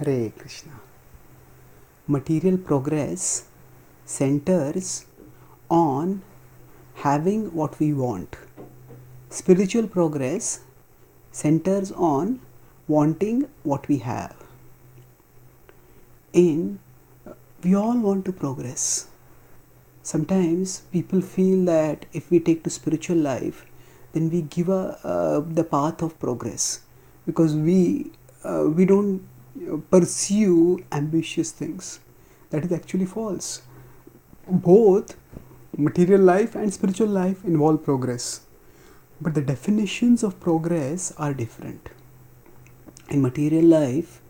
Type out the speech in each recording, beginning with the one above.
Hare Krishna. Material progress centers on having what we want. Spiritual progress centers on wanting what we have. We all want to progress. Sometimes people feel that if we take to spiritual life, then we give the path of progress, because we don't pursue ambitious things. That is actually false. Both material life and spiritual life involve progress, but the definitions of progress are different. In material life,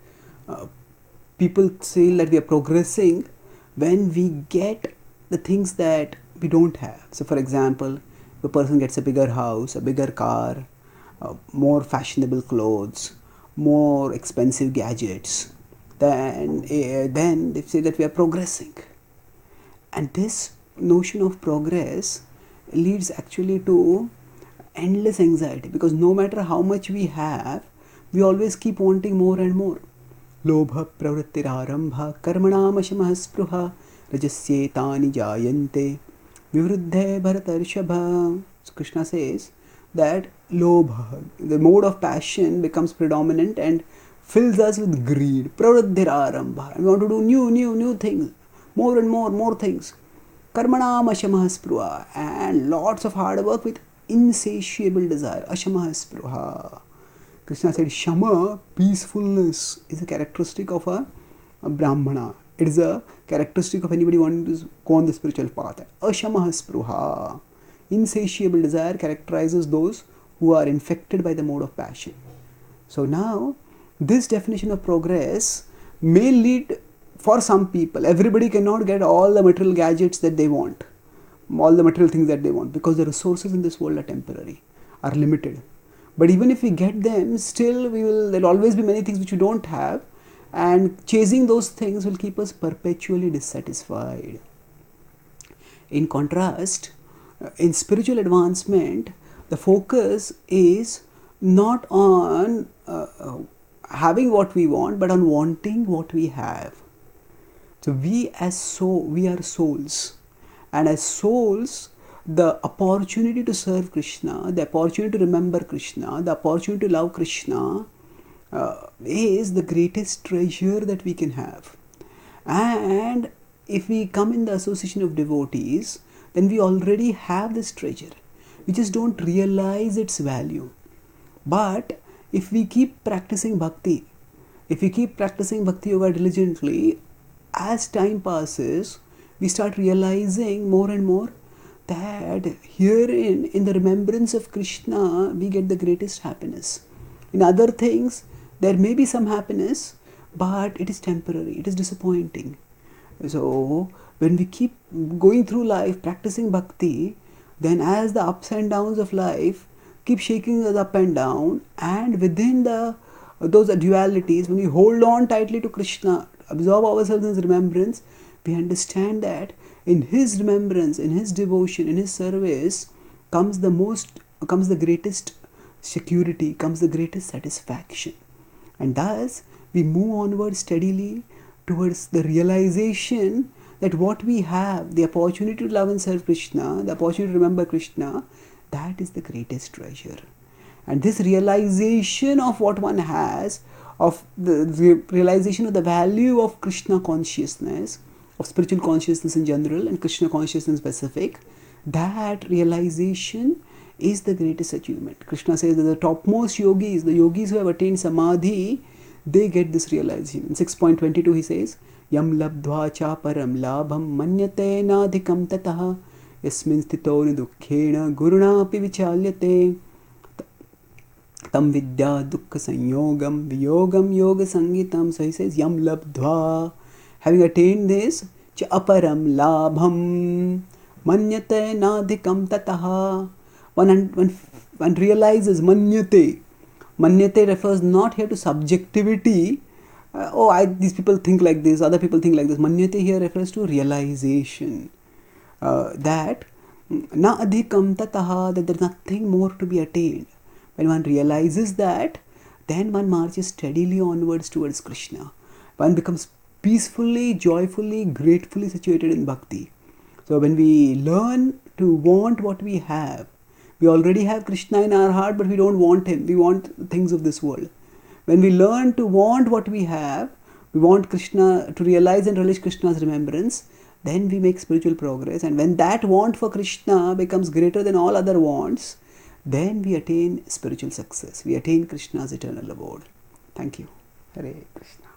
people say that we are progressing when we get the things that we don't have. So for example, if a person gets a bigger house, a bigger car, more fashionable clothes, more expensive gadgets, then they say that we are progressing. And this notion of progress leads actually to endless anxiety, because no matter how much we have, we always keep wanting more and more. Lobha pravrittirarambha karmanamashamaha spruha rajasyetani jayante vivruddhe bharatarshabha. So Krishna says that lobha, the mode of passion, becomes predominant and fills us with greed. Pravrittirarambha, we want to do new things, more and more things. Karmanam ashamaha spruha, and lots of hard work with insatiable desire. Ashamaha spruha. Krishna said Shama, peacefulness, is a characteristic of a Brahmana. It is a characteristic of anybody wanting to go on the spiritual path. Ashamaha spruha. Insatiable desire characterizes those who are infected by the mode of passion. So now, this definition of progress may lead, for some people, everybody cannot get all the material gadgets that they want, all the material things that they want, because the resources in this world are temporary, are limited. But even if we get them, still there will always be many things which we don't have, and chasing those things will keep us perpetually dissatisfied. In contrast, in spiritual advancement, the focus is not on having what we want, but on wanting what we have. So we are souls, and as souls, the opportunity to serve Krishna, the opportunity to remember Krishna, the opportunity to love Krishna is the greatest treasure that we can have. And if we come in the association of devotees, then we already have this treasure. We just don't realize its value. But if we keep practicing bhakti, if we keep practicing bhakti-yoga diligently, as time passes, we start realizing more and more that herein, in the remembrance of Krishna, we get the greatest happiness. In other things, there may be some happiness, but it is temporary, it is disappointing. So, when we keep going through life practicing bhakti, then as the ups and downs of life keep shaking us up and down, and within those dualities, when we hold on tightly to Krishna, absorb ourselves in His remembrance, we understand that in His remembrance, in His devotion, in His service comes the greatest security, comes the greatest satisfaction. And thus we move onward steadily towards the realization that what we have, the opportunity to love and serve Krishna, the opportunity to remember Krishna, that is the greatest treasure. And this realization of what one has, of the realization of the value of Krishna consciousness, of spiritual consciousness in general and Krishna consciousness in specific, that realization is the greatest achievement. Krishna says that the topmost yogis, the yogis who have attained samadhi, they get this realization. In 6.22 he says, Yam labdhva cha param labham manyate nadhikam tataha yasmin sthito nidukkhena guruna api vichalyate tam vidya dukkha sanyogam viyogam yoga sangitam. So he says, Yam labdhva, having attained this, cha aparam labham manyate nadhikam tataha. One realizes manyate. Manyate refers not here to subjectivity. These people think like this, other people think like this. Manyate here refers to realization. That na adhikam tataha, that there is nothing more to be attained. When one realizes that, then one marches steadily onwards towards Krishna. One becomes peacefully, joyfully, gratefully situated in bhakti. So when we learn to want what we have, we already have Krishna in our heart, but we don't want him. We want things of this world. When we learn to want what we have, we want Krishna, to realize and relish Krishna's remembrance, then we make spiritual progress. And when that want for Krishna becomes greater than all other wants, then we attain spiritual success. We attain Krishna's eternal abode. Thank you. Hare Krishna.